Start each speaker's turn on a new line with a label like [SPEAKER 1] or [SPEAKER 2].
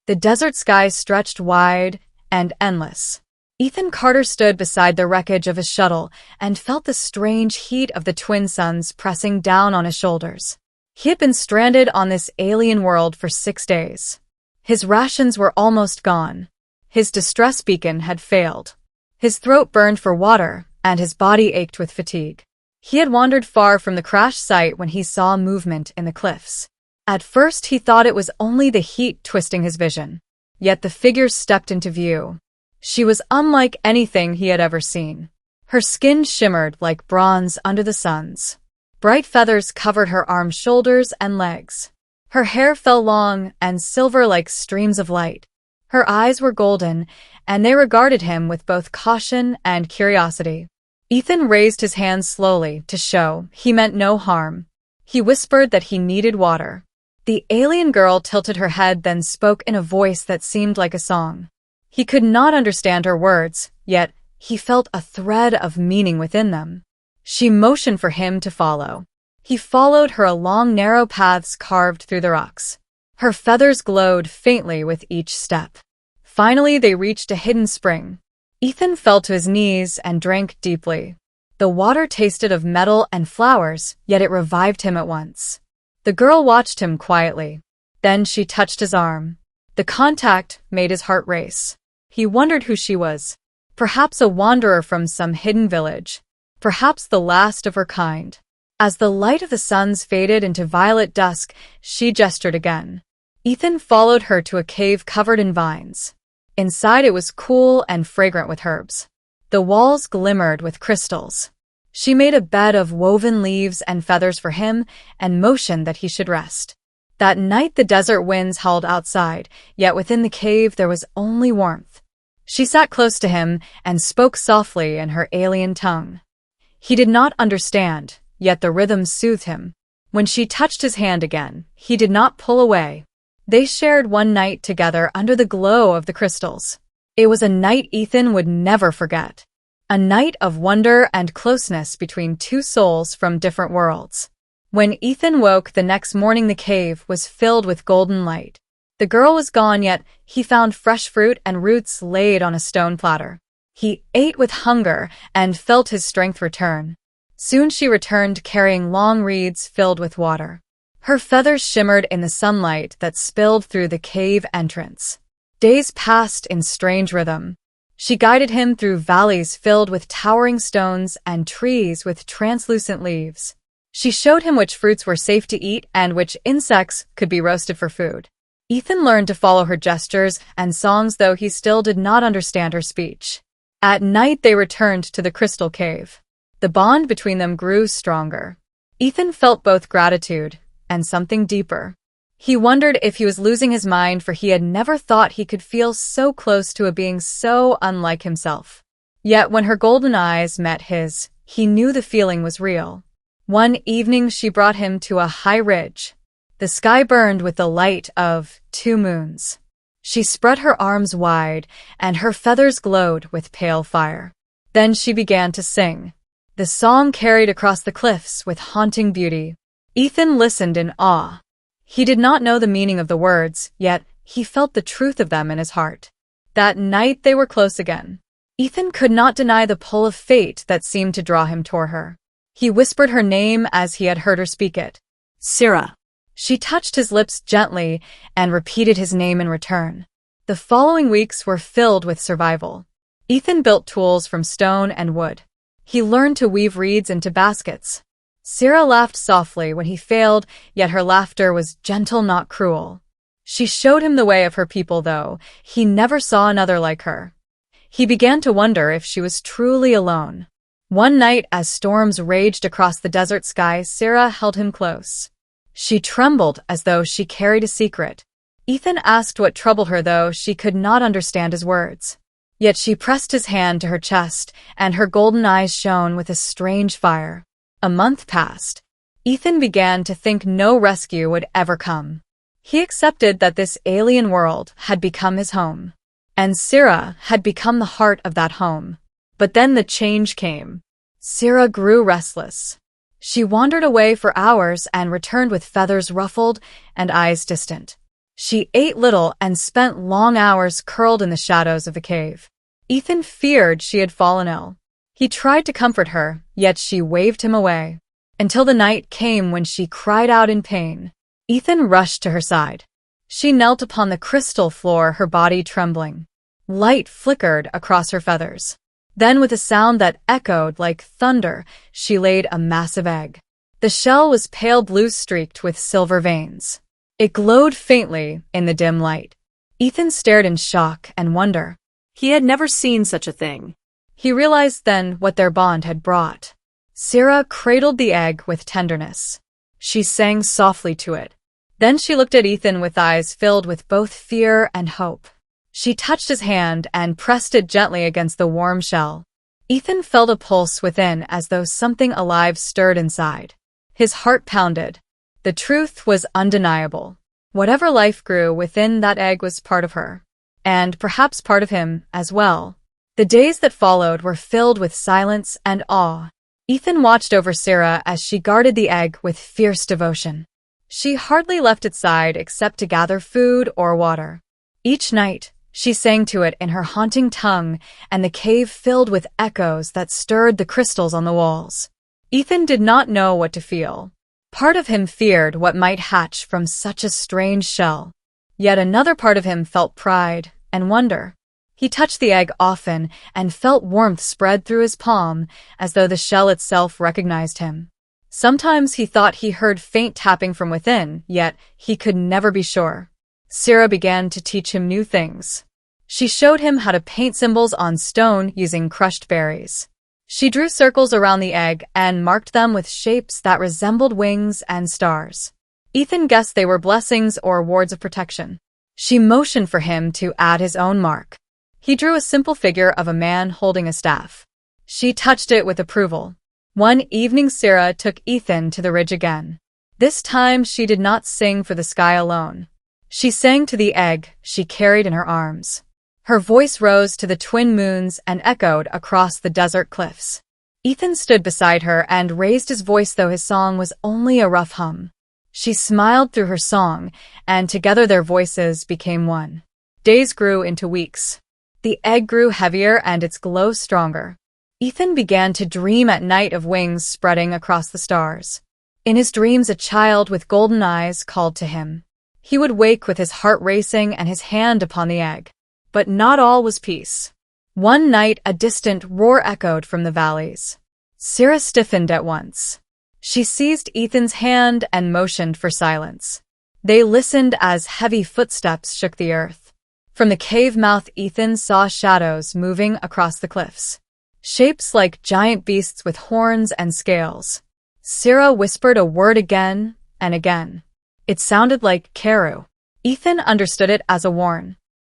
[SPEAKER 1] The desert sky stretched wide and endless. Ethan Carter stood beside the wreckage of his shuttle and felt the strange heat of the twin suns pressing down on his shoulders. He had been stranded on this alien world for 6 days. His rations were almost gone. His distress beacon had failed. His throat burned for water, and his body ached with fatigue. He had wandered far from the crash site when he saw movement in the cliffs. At first he thought it was only the heat twisting his vision. Yet the figure stepped into view. She was unlike anything he had ever seen. Her skin shimmered like bronze under the suns. Bright feathers covered her arms, shoulders, and legs. Her hair fell long and silver like streams of light. Her eyes were golden, and they regarded him with both caution and curiosity. Ethan raised his hands slowly to show he meant no harm. He whispered that he needed water. The alien girl tilted her head, then spoke in a voice that seemed like a song. He could not understand her words, yet he felt a thread of meaning within them. She motioned for him to follow. He followed her along narrow paths carved through the rocks. Her feathers glowed faintly with each step. Finally, they reached a hidden spring. Ethan fell to his knees and drank deeply. The water tasted of metal and flowers, yet it revived him at once. The girl watched him quietly. Then she touched his arm. The contact made his heart race. He wondered who she was. Perhaps a wanderer from some hidden village. Perhaps the last of her kind. As the light of the suns faded into violet dusk, she gestured again. Ethan followed her to a cave covered in vines. Inside it was cool and fragrant with herbs. The walls glimmered with crystals. She made a bed of woven leaves and feathers for him and motioned that he should rest. That night the desert winds howled outside, yet within the cave there was only warmth. She sat close to him and spoke softly in her alien tongue. He did not understand, yet the rhythm soothed him. When she touched his hand again, he did not pull away. They shared one night together under the glow of the crystals. It was a night Ethan would never forget. A night of wonder and closeness between two souls from different worlds. When Ethan woke the next morning, the cave was filled with golden light. The girl was gone, yet he found fresh fruit and roots laid on a stone platter. He ate with hunger and felt his strength return. Soon she returned carrying long reeds filled with water. Her feathers shimmered in the sunlight that spilled through the cave entrance. Days passed in strange rhythm. She guided him through valleys filled with towering stones and trees with translucent leaves. She showed him which fruits were safe to eat and which insects could be roasted for food. Ethan learned to follow her gestures and songs, though he still did not understand her speech. At night they returned to the crystal cave. The bond between them grew stronger. Ethan felt both gratitude and something deeper. He wondered if he was losing his mind, for he had never thought he could feel so close to a being so unlike himself. Yet when her golden eyes met his, he knew the feeling was real. One evening she brought him to a high ridge. The sky burned with the light of 2 moons. She spread her arms wide, and her feathers glowed with pale fire. Then she began to sing. The song carried across the cliffs with haunting beauty. Ethan listened in awe. He did not know the meaning of the words, yet he felt the truth of them in his heart. That night they were close again. Ethan could not deny the pull of fate that seemed to draw him toward her. He whispered her name as he had heard her speak it. Syrah. She touched his lips gently and repeated his name in return. The following weeks were filled with survival. Ethan built tools from stone and wood. He learned to weave reeds into baskets. Syrah laughed softly when he failed, yet her laughter was gentle, not cruel. She showed him the way of her people, though he never saw another like her. He began to wonder if she was truly alone. One night, as storms raged across the desert sky, Syrah held him close. She trembled as though she carried a secret. Ethan asked what troubled her, though she could not understand his words. Yet she pressed his hand to her chest, and her golden eyes shone with a strange fire. A month passed. Ethan began to think no rescue would ever come. He accepted that this alien world had become his home, and Syrah had become the heart of that home. But then the change came. Syrah grew restless. She wandered away for hours and returned with feathers ruffled and eyes distant. She ate little and spent long hours curled in the shadows of the cave. Ethan feared she had fallen ill. He tried to comfort her, yet she waved him away. Until the night came when she cried out in pain. Ethan rushed to her side. She knelt upon the crystal floor, her body trembling. Light flickered across her feathers. Then, with a sound that echoed like thunder, she laid a massive egg. The shell was pale blue streaked with silver veins. It glowed faintly in the dim light. Ethan stared in shock and wonder.
[SPEAKER 2] He had never seen such a thing.
[SPEAKER 1] He realized then what their bond had brought. Syrah cradled the egg with tenderness. She sang softly to it. Then she looked at Ethan with eyes filled with both fear and hope. She touched his hand and pressed it gently against the warm shell. Ethan felt a pulse within as though something alive stirred inside. His heart pounded. The truth was undeniable. Whatever life grew within that egg was part of her. And perhaps part of him as well. The days that followed were filled with silence and awe. Ethan watched over Syrah as she guarded the egg with fierce devotion. She hardly left its side except to gather food or water. Each night, she sang to it in her haunting tongue, and the cave filled with echoes that stirred the crystals on the walls. Ethan did not know what to feel. Part of him feared what might hatch from such a strange shell. Yet another part of him felt pride and wonder. He touched the egg often and felt warmth spread through his palm, as though the shell itself recognized him. Sometimes he thought he heard faint tapping from within, yet he could never be sure. Syrah began to teach him new things. She showed him how to paint symbols on stone using crushed berries. She drew circles around the egg and marked them with shapes that resembled wings and stars. Ethan guessed they were blessings or wards of protection. She motioned for him to add his own mark. He drew a simple figure of a man holding a staff. She touched it with approval. One evening, Syrah took Ethan to the ridge again. This time, she did not sing for the sky alone. She sang to the egg she carried in her arms. Her voice rose to the twin moons and echoed across the desert cliffs. Ethan stood beside her and raised his voice, though his song was only a rough hum. She smiled through her song, and together their voices became one. Days grew into weeks. The egg grew heavier and its glow stronger. Ethan began to dream at night of wings spreading across the stars. In his dreams, a child with golden eyes called to him. He would wake with his heart racing and his hand upon the egg. But not all was peace. One night, a distant roar echoed from the valleys. Syrah stiffened at once. She seized Ethan's hand and motioned for silence. They listened as heavy footsteps shook the earth. From the cave mouth, Ethan saw shadows moving across the cliffs. Shapes like giant beasts with horns and scales. Syrah whispered a word again and again. It sounded like Keru. Ethan understood it as a warn.